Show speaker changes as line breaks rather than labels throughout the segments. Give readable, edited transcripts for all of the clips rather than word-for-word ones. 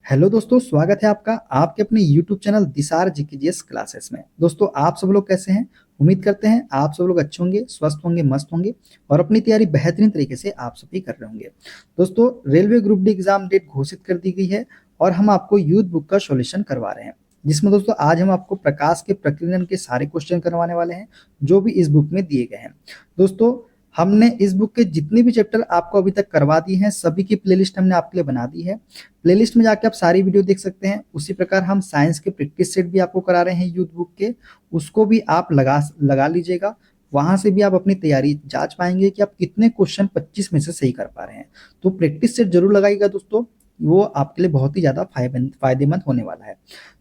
Hello दोस्तों, स्वागत है आपका आपके अपने YouTube चैनल दिसार जीकेजीएस क्लासेस में। दोस्तों, आप सब लोग कैसे हैं? उम्मीद करते हैं आप सब लोग अच्छे होंगे, स्वस्थ होंगे, मस्त होंगे और अपनी तैयारी बेहतरीन तरीके से आप सभी कर रहे होंगे। दोस्तों, railway group D exam date घोषित कर दी गई है और हम आपको यूथ बुक का सॉल्यूशन करवा रहे हैं, जिसमें दोस्तों आज हम आपको प्रकाश के प्रकीर्णन के सारे क्वेश्चन करवाने वाले हैं जो भी इस बुक में दिए गए हैं। दोस्तों, हमने इस बुक के जितने भी चैप्टर आपको अभी तक करवा दिए हैं सभी की प्लेलिस्ट हमने आपके लिए बना दी है। प्लेलिस्ट में जाके आप सारी वीडियो देख सकते हैं। उसी प्रकार हम साइंस के प्रैक्टिस सेट भी आपको करा रहे हैं यूथ बुक के, उसको भी आप लगा लीजिएगा। वहां से भी आप अपनी तैयारी जांच पाएंगे कि आप कितने क्वेश्चन 25 में से सही कर पा रहे हैं। तो प्रैक्टिस सेट जरूर लगाइएगा दोस्तों, वो आपके लिए बहुत ही ज्यादा फायदेमंद होने वाला है।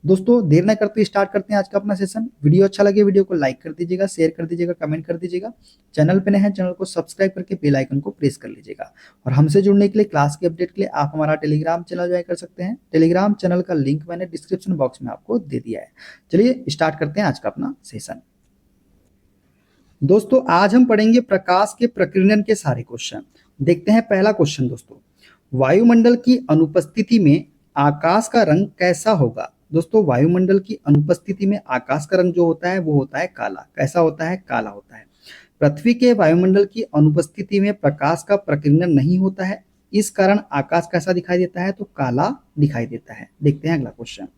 दोस्तों, देर न करते स्टार्ट करते हैं आज का अपना सेशन। वीडियो अच्छा लगे वीडियो को लाइक कर दीजिएगा, शेयर कर दीजिएगा, कमेंट कर दीजिएगा। चैनल पे नए हैं चैनल को सब्सक्राइब करके बेल आइकन को प्रेस कर लीजिएगा। और हमसे जुड़ने के लिए, क्लास के अपडेट के लिए आप हमारा टेलीग्राम चैनल ज्वाइन कर सकते हैं। टेलीग्राम चैनल का लिंक मैंने डिस्क्रिप्शन बॉक्स में आपको दे दिया है। चलिए स्टार्ट करते हैं आज का अपना सेशन। दोस्तों, आज हम पढ़ेंगे प्रकाश के प्रकीर्णन के सारे क्वेश्चन। देखते हैं पहला क्वेश्चन। दोस्तों, वायुमंडल की अनुपस्थिति में आकाश का रंग कैसा होगा? दोस्तों, वायुमंडल की अनुपस्थिति में आकाश का रंग जो होता है वो होता है काला। कैसा होता है? काला होता है। पृथ्वी के वायुमंडल की अनुपस्थिति में प्रकाश का प्रकीर्णन नहीं होता है, इस कारण आकाश कैसा दिखाई देता है? तो काला दिखाई देता है। देखते हैं अगला क्वेश्चन।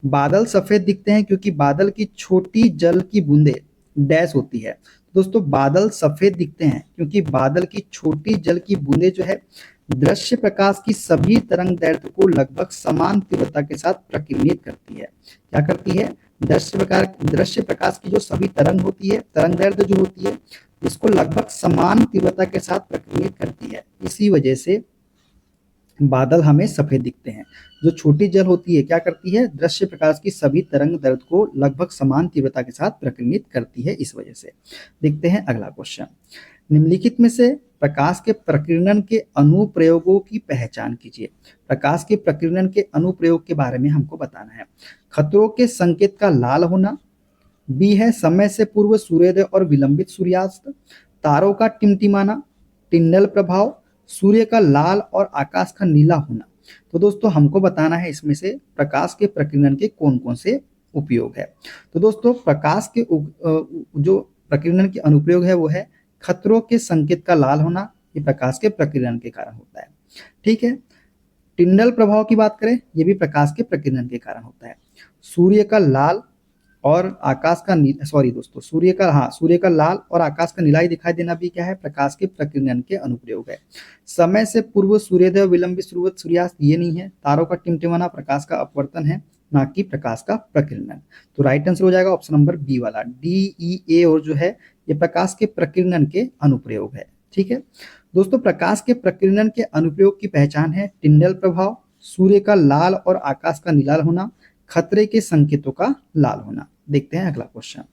बादल सफेद दिखते हैं क्योंकि बादल की छोटी जल की बूंदें डैश होती है। दोस्तों, बादल सफेद दिखते हैं क्योंकि बादल की छोटी जल की बूंदें जो है दृश्य प्रकाश की सभी तरंग दैर्ध्य को लगभग समान तीव्रता के साथ प्रकीर्णित करती है। क्या करती है? दृश्य प्रकाश की जो सभी तरंग होती है, तरंग दैर्ध्य जो होती है, इसको लगभग समान तीव्रता के साथ प्रकीर्णित करती है। इसी वजह से बादल हमें सफेद दिखते हैं। जो छोटी जल होती है क्या करती है? दृश्य प्रकाश की सभी तरंग दैर्ध्य को लगभग समान तीव्रता के साथ प्रकीर्णित करती है, इस वजह से। देखते हैं अगला क्वेश्चन। निम्नलिखित में से प्रकाश के प्रकीर्णन के अनुप्रयोगों की पहचान कीजिए। प्रकाश के प्रकीर्णन के अनुप्रयोग के बारे में हमको बताना है। खतरों के संकेत का लाल होना, बी है समय से पूर्व सूर्योदय और विलंबित सूर्यास्त, तारों का टिमटिमाना, टिंडल प्रभाव, सूर्य का लाल और आकाश का नीला होना। तो दोस्तों, हमको बताना है इसमें से प्रकाश के प्रकीर्णन के कौन कौन से उपयोग है। तो दोस्तों, प्रकाश के जो प्रकीर्णन के अनुप्रयोग है वो है खतरों के संकेत का लाल होना, ये प्रकाश के प्रकीर्णन के कारण होता है। ठीक है। टिंडल प्रभाव की बात करें, ये भी प्रकाश के प्रकीर्णन के कारण होता है। सूर्य का लाल और आकाश का सॉरी दोस्तों, सूर्य का लाल और आकाश का नीला दिखाई देना भी क्या है? प्रकाश के प्रकीर्णन के अनुप्रयोग है। समय से पूर्व सूर्योदय, विलंबित सूर्यास्त ये नहीं है। तारों का टिमटिमाना प्रकाश का अपवर्तन है, ना कि प्रकाश का प्रकीर्णन। तो राइट आंसर हो जाएगा ऑप्शन नंबर बी वाला, डी ई ए, और जो है ये प्रकाश के प्रकीर्णन के अनुप्रयोग है। ठीक है दोस्तों, प्रकाश के प्रकीर्णन के अनुप्रयोग की पहचान है टिंडल प्रभाव, सूर्य का लाल और आकाश का नीला होना, खतरे के संकेतों का लाल होना। देखते हैं अगला क्वेश्चन।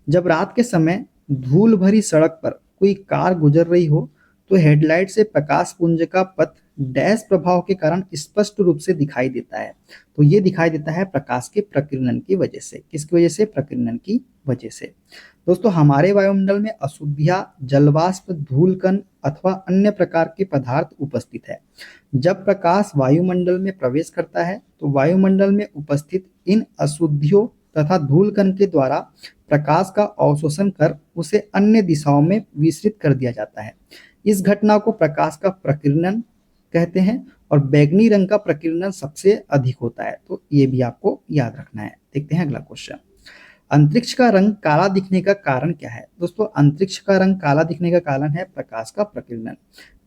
जब रात के समय धूल भरी सड़क पर कोई कार गुजर रही हो तो हेडलाइट से प्रकाश पुंज का पथ डैश प्रभाव के कारण स्पष्ट रूप से दिखाई देता है। तो ये दिखाई देता है प्रकाश के प्रकीर्णन की वजह से। किसकी वजह से? प्रकीर्णन की वजह से। दोस्तों, हमारे वायुमंडल में अशुद्धियां, जलवाष्प, धूलकण अथवा अन्य प्रकार के पदार्थ उपस्थित है। जब प्रकाश वायुमंडल में प्रवेश करता है तो वायुमंडल में उपस्थित इन अशुद्धियों तथा धूलकण के द्वारा प्रकाश का अवशोषण कर उसे अन्य दिशाओं में विसरित कर दिया जाता है। इस घटना को प्रकाश का प्रकीर्णन कहते हैं और बैगनी रंग का प्रकीर्णन सबसे अधिक होता है। तो ये भी आपको याद रखना है। देखते हैं अगला क्वेश्चन। अंतरिक्ष का रंग काला दिखने का कारण क्या है? दोस्तों, अंतरिक्ष का रंग काला दिखने का कारण है प्रकाश का प्रकीर्णन।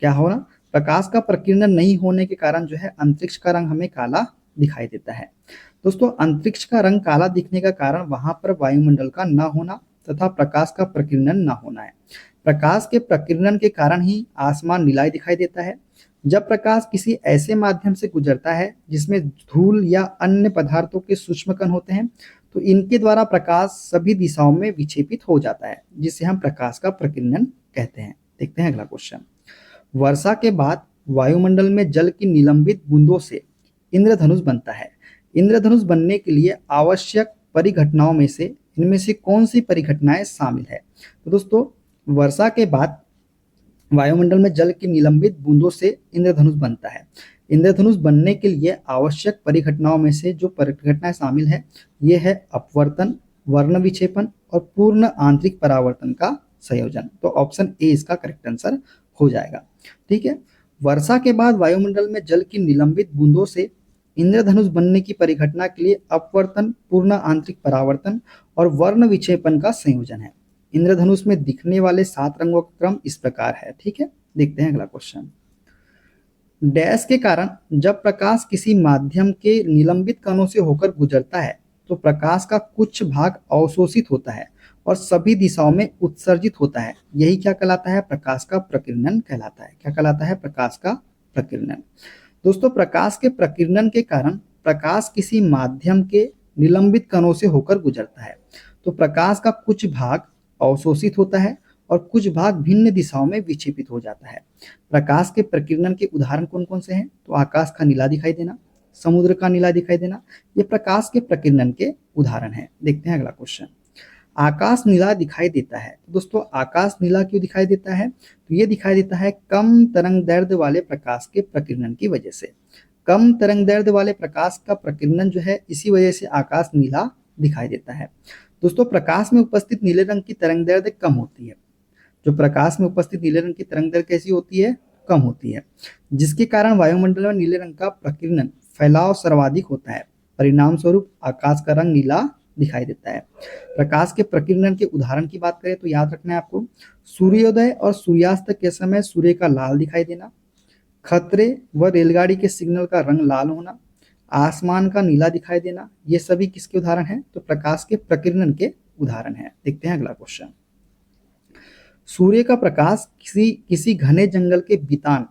क्या होना? प्रकाश का प्रकीर्णन नहीं होने के कारण जो है अंतरिक्ष का रंग हमें काला दिखाई देता है। दोस्तों, अंतरिक्ष का रंग काला दिखने का कारण वहां पर वायुमंडल का न होना तथा प्रकाश का प्रकीर्णन न होना है। प्रकाश के प्रकीर्णन के कारण ही आसमान नीला दिखाई देता है। जब प्रकाश किसी ऐसे माध्यम से गुजरता है जिसमें धूल या अन्य पदार्थों के सूक्ष्म कण होते हैं तो इनके द्वारा प्रकाश सभी दिशाओं में विक्षेपित हो जाता है, जिसे हम प्रकाश का प्रकीर्णन कहते हैं। देखते हैं अगला क्वेश्चन। वर्षा के बाद वायुमंडल में जल की निलंबित बूंदों से इंद्रधनुष बनता है। इंद्रधनुष बनने के लिए आवश्यक परिघटनाओं में से इनमें से कौन सी परिघटनाएं शामिल है? तो दोस्तों, वर्षा के बाद वायुमंडल में जल की निलंबित बूंदों से इंद्रधनुष बनता है। इंद्रधनुष बनने के लिए आवश्यक परिघटनाओं में से जो परिघटनाएं शामिल है ये है अपवर्तन, वर्ण विक्षेपण और पूर्ण आंतरिक परावर्तन का संयोजन। तो ऑप्शन ए इसका करेक्ट आंसर हो जाएगा। ठीक है, वर्षा के बाद वायुमंडल में जल की निलंबित बूंदों से इंद्रधनुष बनने की परिघटना के लिए अपवर्तन, पूर्ण आंतरिक परावर्तन और वर्ण विक्षेपण का संयोजन है। इंद्रधनुष में दिखने वाले 7 रंगों का क्रम इस प्रकार है। ठीक है, देखते हैं अगला क्वेश्चन। डैश के कारण जब प्रकाश किसी माध्यम के निलंबित कणों से होकर गुजरता है तो प्रकाश का कुछ भाग अवशोषित होता है और सभी दिशाओं में उत्सर्जित होता है। यही क्या कहलाता है? प्रकाश का प्रकीर्णन कहलाता है। क्या कहलाता है? प्रकाश का प्रकीर्णन। दोस्तों, प्रकाश के प्रकीर्णन के कारण प्रकाश किसी माध्यम के निलंबित कणों से होकर गुजरता है तो प्रकाश का कुछ भाग अवशोषित होता है और कुछ भाग भिन्न दिशाओं में विक्षेपित हो जाता है। प्रकाश के प्रकीर्णन के उदाहरण कौन कौन से हैं? तो आकाश का नीला दिखाई देना, समुद्र का नीला दिखाई देना, ये प्रकाश के प्रकीर्णन के उदाहरण हैं। देखते हैं अगला क्वेश्चन। आकाश नीला दिखाई देता है। तो दोस्तों, आकाश नीला क्यों दिखाई देता है? तो ये दिखाई देता है कम तरंग दैर्ध्य वाले प्रकाश के प्रकीर्णन की वजह से। कम तरंग दैर्ध्य वाले प्रकाश का प्रकीर्णन जो है इसी वजह से आकाश नीला दिखाई देता है। दोस्तों, प्रकाश में उपस्थित नीले रंग की तरंग दैर्ध्य कम होती है। जो प्रकाश में उपस्थित नीले रंग की तरंग दैर्ध्य कैसी होती है? कम होती है, जिसके कारण वायुमंडल में नीले रंग का प्रकीर्णन फैलाव सर्वाधिक होता है। परिणाम स्वरूप आकाश का रंग नीला दिखाई देता है। प्रकाश के प्रकीर्णन के उदाहरण की बात करें तो याद रखना है आपको, सूर्योदय और सूर्यास्त के समय सूर्य का लाल दिखाई देना, खतरे व रेलगाड़ी के सिग्नल का रंग लाल होना, आसमान का नीला दिखाई देना, ये सभी किसके उदाहरण हैं? तो प्रकाश के प्रकीर्णन के उदाहरण हैं। देखते हैं अगला क्वेश्चन। सूर्य का प्रकाश किसी घने जंगल के बितान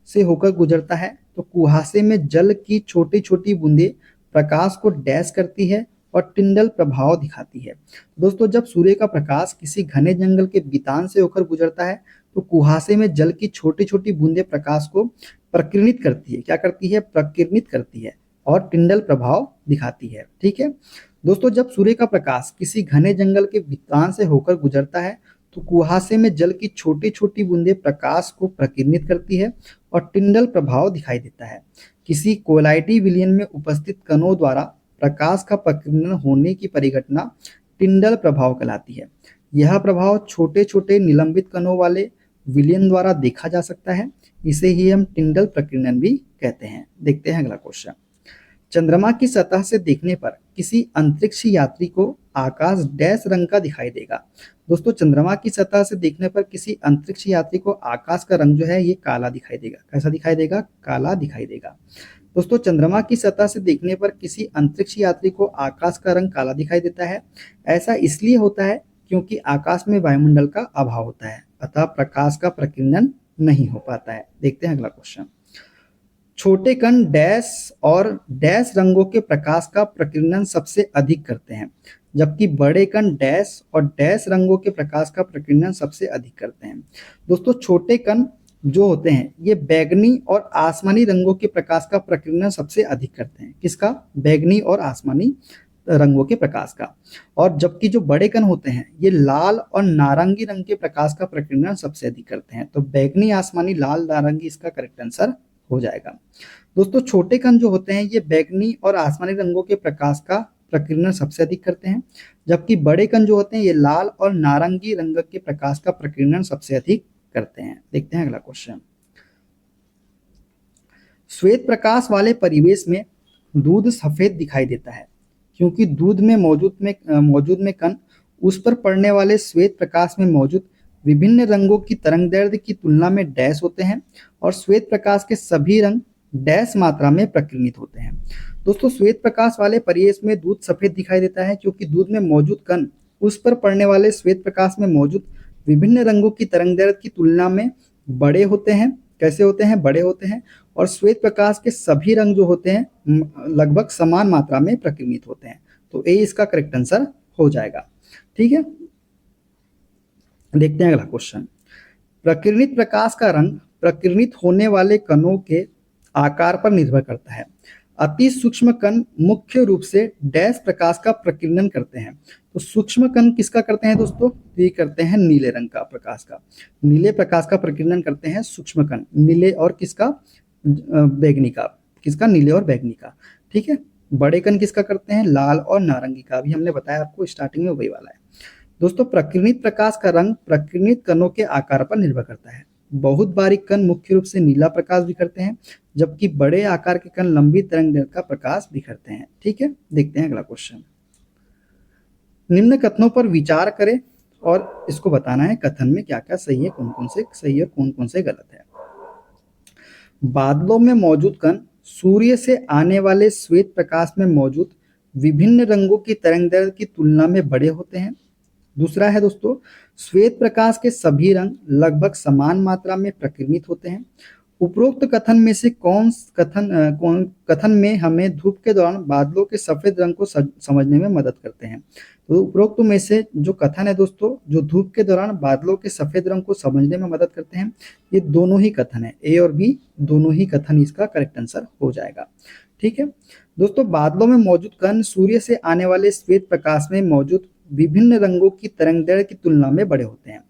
से होकर गुजरता है तो कुहासे में जल की छोटी छोटी बूंदें प्रकाश को डैश करती है और टिंडल प्रभाव दिखाती है। दोस्तों, जब सूर्य का प्रकाश किसी घने जंगल के बितान से होकर गुजरता है तो कुहासे में जल की छोटी छोटी बूंदें प्रकाश को प्रकीर्णित करती है। क्या करती है? प्रकीर्णित करती है और टिंडल प्रभाव दिखाती है। ठीक है दोस्तों, जब सूर्य का प्रकाश किसी घने जंगल के बितान से होकर गुजरता है तो कुहासे में जल की छोटी छोटी बूंदें प्रकाश को प्रकीर्णित करती है और टिंडल प्रभाव दिखाई देता है। किसी कोलाइटी विलयन में उपस्थित कणों द्वारा प्रकाश का प्रकीर्णन होने की परिघटना टिंडल प्रभाव कहलाती है। यह प्रभाव छोटे छोटे निलंबित कणों वाले विलयन द्वारा देखा जा सकता है। इसे ही हम टिंडल प्रकीर्णन भी कहते हैं। देखते हैं अगला क्वेश्चन। चंद्रमा की सतह से देखने पर किसी अंतरिक्ष यात्री को आकाश डैश रंग का दिखाई देगा। दोस्तों, चंद्रमा की सतह से देखने पर किसी अंतरिक्ष यात्री को आकाश का रंग जो है ये काला दिखाई देगा। कैसा दिखाई देगा? काला दिखाई देगा। दोस्तों, चंद्रमा की सतह से देखने पर किसी अंतरिक्ष यात्री को आकाश का रंग काला दिखाई देता है। ऐसा इसलिए होता है क्योंकि आकाश में वायुमंडल का अभाव होता है, अतः प्रकाश का प्रकीर्णन नहीं हो पाता है। देखते हैं अगला क्वेश्चन। छोटे कण डैश और डैश रंगों के प्रकाश का प्रकीर्णन सबसे अधिक करते हैं, जबकि बड़े कण डैश और डैश रंगों के प्रकाश का प्रकीर्णन सबसे अधिक करते हैं। दोस्तों, छोटे कण जो होते हैं ये बैगनी और आसमानी रंगों के प्रकाश का प्रकीर्णन सबसे अधिक करते हैं। किसका? बैगनी और आसमानी रंगों के प्रकाश का। और जबकि जो बड़े कण होते हैं ये लाल और नारंगी रंग के प्रकाश का प्रकीर्णन सबसे अधिक करते हैं। तो बैगनी, आसमानी, लाल, नारंगी इसका करेक्ट आंसर हो जाएगा। दोस्तों, छोटे कण जो होते हैं ये बैगनी और आसमानी रंगों के प्रकाश का प्रकीर्णन सबसे अधिक करते हैं, जबकि बड़े कण जो होते हैं ये लाल और नारंगी रंग के प्रकाश का प्रकीर्णन सबसे अधिक करते हैं। देखते हैं अगला क्वेश्चन। श्वेत प्रकाश वाले परिवेश में दूध सफेद दिखाई देता है क्योंकि दूध में मौजूद में कण उस पर पड़ने वाले श्वेत प्रकाश में मौजूद विभिन्न रंगों की तरंगदैर्ध्य की तुलना में डैश होते हैं और श्वेत प्रकाश के सभी रंग डैश मात्रा में प्रकीर्णित होते हैं। दोस्तों, श्वेत प्रकाश वाले परिवेश में दूध सफेद दिखाई देता है क्योंकि दूध में मौजूद कण उस पर पड़ने वाले श्वेत प्रकाश में मौजूद विभिन्न रंगों की तरंगदैर्ध्य की तुलना में बड़े होते हैं। कैसे होते हैं? बड़े होते हैं। और श्वेत प्रकाश के सभी रंग जो होते हैं लगभग समान मात्रा में प्रकीर्णित होते हैं। तो ए इसका करेक्ट आंसर हो जाएगा। ठीक है, देखते हैं अगला क्वेश्चन। प्रकीर्णित प्रकाश का रंग प्रकीर्णित होने वाले कणों के आकार पर निर्भर करता है। अति सूक्ष्म कण मुख्य रूप से डैश प्रकाश का प्रकीर्णन करते हैं। तो सूक्ष्म कण किसका करते हैं दोस्तों? ये करते हैं नीले रंग का प्रकाश का। नीले प्रकाश का प्रकीर्णन करते हैं सूक्ष्म कण। नीले और किसका? बैगनी का, किसका, नीले और बैगनी का, ठीक है। बड़े कण किसका करते हैं, लाल और नारंगी का, अभी हमने बताया आपको स्टार्टिंग में वही वाला है। दोस्तों प्रकीर्णित प्रकाश का रंग प्रकीर्णित कणों के आकार पर निर्भर करता है। बहुत बारीक कण मुख्य रूप से नीला प्रकाश बिखरते हैं, जबकि बड़े आकार के कण लंबी तरंगदैर्घ्य का प्रकाश बिखरते हैं, ठीक है। देखते हैं अगला क्वेश्चन। निम्न कथनों पर विचार करें और इसको बताना है कथन में क्या क्या सही है, कौन कौन से सही और कौन कौन से गलत है। बादलों में मौजूद कण सूर्य से आने वाले श्वेत प्रकाश में मौजूद विभिन्न रंगों की तरंगदैर्घ्य की तुलना में बड़े होते हैं। दूसरा है दोस्तों, श्वेत प्रकाश के सभी रंग लगभग समान मात्रा में प्रकीर्णित होते हैं। उपरोक्त कथन में से कौन कथन में हमें धूप के दौरान बादलों के सफेद रंग को समझने में मदद करते हैं। तो उपरोक्त में से जो कथन है दोस्तों, जो धूप के दौरान बादलों के सफेद रंग को समझने में मदद करते हैं, ये दोनों ही कथन है, ए और बी दोनों ही कथन इसका करेक्ट आंसर हो जाएगा, ठीक है। दोस्तों बादलों में मौजूद कण सूर्य से आने वाले श्वेत प्रकाश में मौजूद विभिन्न रंगों की तरंगदैर्घ्य की तुलना में बड़े होते हैं।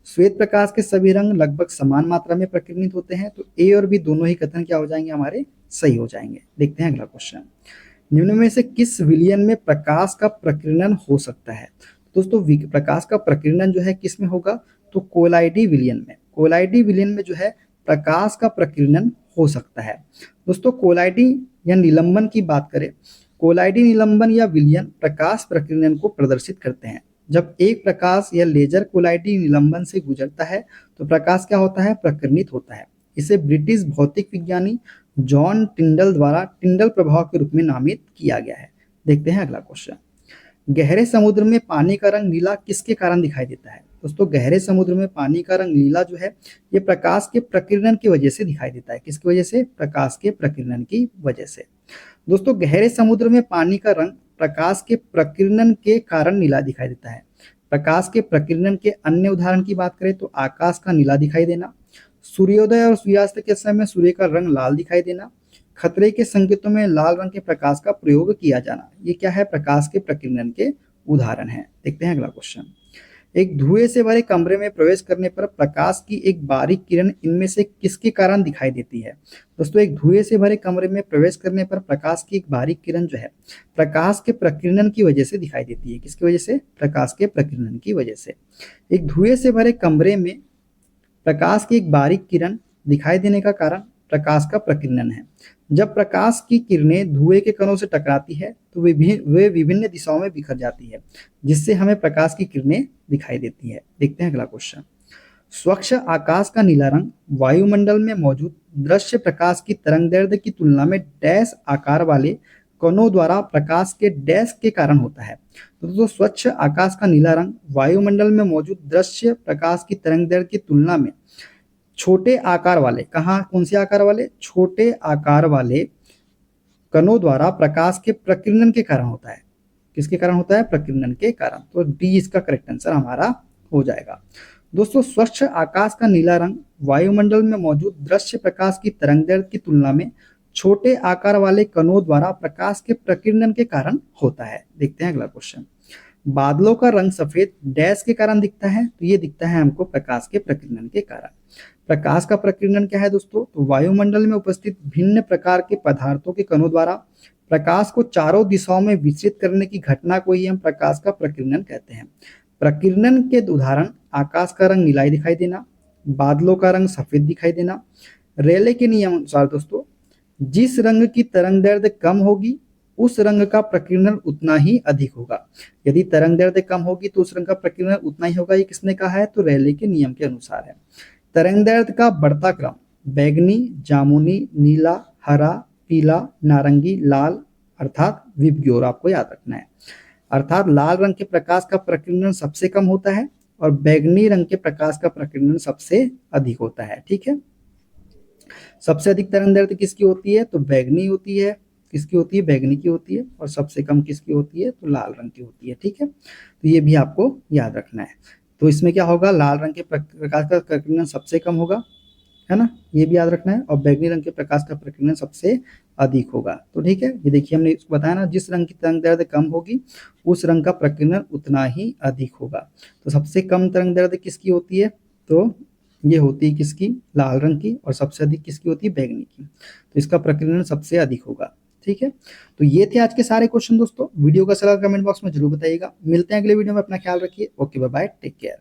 श्वेत प्रकाश के सभी रंग लगभग समान मात्रा में प्रकीर्णित होते हैं, तो ए और बी दोनों ही कथन क्या हो जाएंगे, हमारे सही हो जाएंगे। देखते हैं अगला क्वेश्चन। निम्न में से किस विलयन में प्रकाश का प्रकीर्णन हो सकता है। दोस्तों प्रकाश का प्रकीर्णन जो है किस में होगा, तो कोलाइडी विलयन में। कोलाइडी विलयन में जो है प्रकाश का प्रकीर्णन हो सकता है। दोस्तों कोलाइडी या निलंबन की बात करें, कोलाइडी निलंबन या विलयन प्रकाश प्रकीर्णन को प्रदर्शित करते हैं। जब एक प्रकाश या लेजर कोलाइडी निलंबन से गुजरता है तो प्रकाश क्या होता है, प्रकीर्णित होता है। इसे ब्रिटिश भौतिक विज्ञानी जॉन टिंडल द्वारा टिंडल प्रभाव के रूप में नामित किया गया है। देखते हैं अगला क्वेश्चन। गहरे समुद्र में पानी का रंग नीला किसके कारण दिखाई देता है। दोस्तों गहरे समुद्र में पानी का रंग नीला जो है ये प्रकाश के प्रकीर्णन की वजह से दिखाई देता है। किसकी वजह से, प्रकाश के प्रकीर्णन की वजह से। दोस्तों गहरे समुद्र में पानी का रंग प्रकाश के प्रकीर्णन के कारण नीला दिखाई देता है। प्रकाश के प्रकीर्णन के अन्य उदाहरण की बात करें तो आकाश का नीला दिखाई देना, सूर्योदय और सूर्यास्त के समय सूर्य का रंग लाल दिखाई देना, खतरे के संकेतों में लाल रंग के प्रकाश का प्रयोग किया जाना, ये क्या है, प्रकाश के प्रकीर्णन के उदाहरण है। देखते हैं अगला क्वेश्चन। एक धुएं से भरे कमरे में प्रवेश करने पर प्रकाश की एक बारीक किरण इनमें से किसके कारण दिखाई देती है। दोस्तों एक धुएं से भरे कमरे में प्रवेश करने पर प्रकाश की एक बारीक किरण जो है प्रकाश के प्रकीर्णन की वजह से दिखाई देती है। किसकी वजह से, प्रकाश के प्रकीर्णन की वजह से। एक धुएं से भरे कमरे में प्रकाश की एक बारीक किरण दिखाई देने का कारण प्रकाश का प्रकीर्णन है। जब प्रकाश की किरणें धुएं के कणों से टकराती है तो वे विभिन्न दिशाओं में बिखर जाती है, जिससे हमें प्रकाश की किरणें दिखाई देती है। देखते हैं अगला क्वेश्चन। स्वच्छ आकाश का नीला रंग वायुमंडल में मौजूद दृश्य प्रकाश की तरंगदैर्घ्य की तुलना में डैश आकार वाले कणों द्वारा प्रकाश के डैश के कारण होता है। तो दोस्तों स्वच्छ आकाश का नीला रंग वायुमंडल में मौजूद दृश्य प्रकाश की तरंगदैर्घ्य की तुलना में छोटे आकार वाले, कौन से आकार वाले, छोटे आकार वाले कणों द्वारा प्रकाश के प्रकीर्णन के कारण होता है। किसके कारण होता है, प्रकीर्णन के कारण। तो डी इसका करेक्ट आंसर हमारा हो जाएगा। दोस्तों स्वच्छ आकाश का नीला रंग वायुमंडल में मौजूद दृश्य प्रकाश की तरंगदैर्घ्य की तुलना में छोटे आकार वाले कणों द्वारा प्रकाश के प्रकीर्णन के कारण होता है। देखते हैं अगला क्वेश्चन। बादलों का रंग सफेद डैश के कारण दिखता है, तो ये दिखता है हमको प्रकाश के प्रकीर्णन के कारण। प्रकाश का प्रकीर्णन क्या है दोस्तों, तो वायुमंडल में उपस्थित भिन्न प्रकार के पदार्थों के कणों द्वारा प्रकाश को चारों दिशाओं में विचलित करने की घटना को ही हम प्रकाश का प्रकीर्णन कहते हैं। प्रकीर्णन के उदाहरण आकाश का रंग नीला दिखाई देना, बादलों का रंग सफेद दिखाई देना। रेले के नियम अनुसार दोस्तों जिस रंग की तरंगदैर्घ्य कम होगी उस रंग का प्रकीर्णन उतना ही अधिक होगा। यदि तरंगदैर्घ्य कम होगी तो उस रंग का प्रकीर्णन उतना ही होगा। ये किसने कहा है, तो रेले के नियम के अनुसार है। तरंगदैर्घ्य का बढ़ता क्रम बैगनी, जामुनी, नीला, हरा, पीला, नारंगी, लाल अर्थात विबग्योर आपको याद रखना है। अर्थात लाल रंग के प्रकाश का प्रकीर्णन सबसे कम होता है और बैगनी रंग के प्रकाश का प्रकीर्णन सबसे अधिक होता है। ठीक है, सबसे अधिक तरंगदैर्घ्य किसकी होती है, तो बैगनी होती है। किसकी होती है, बैगनी की होती है। और सबसे कम किसकी होती है, तो लाल रंग की होती है। ठीक है, तो ये भी आपको याद रखना है। तो इसमें क्या होगा, लाल रंग के प्रकाश का प्रकीर्णन सबसे कम होगा, है ना, ये भी याद रखना है। और बैगनी रंग के प्रकाश का प्रकीर्णन सबसे अधिक होगा। तो ठीक है, ये देखिए हमने इसको बताया ना, जिस रंग की तरंगदैर्घ्य कम होगी उस रंग का प्रकीर्णन उतना ही अधिक होगा। तो सबसे कम तरंगदैर्घ्य किसकी होती है, तो ये होती है किसकी, लाल रंग की, और सबसे अधिक किसकी होती है, बैंगनी की। तो इसका प्रकीर्णन सबसे अधिक होगा। ठीक है, तो ये थे आज के सारे क्वेश्चन दोस्तों। वीडियो का सलाह कमेंट बॉक्स में जरूर बताइएगा। मिलते हैं अगले वीडियो में, अपना ख्याल रखिए। Okay, bye bye, take care.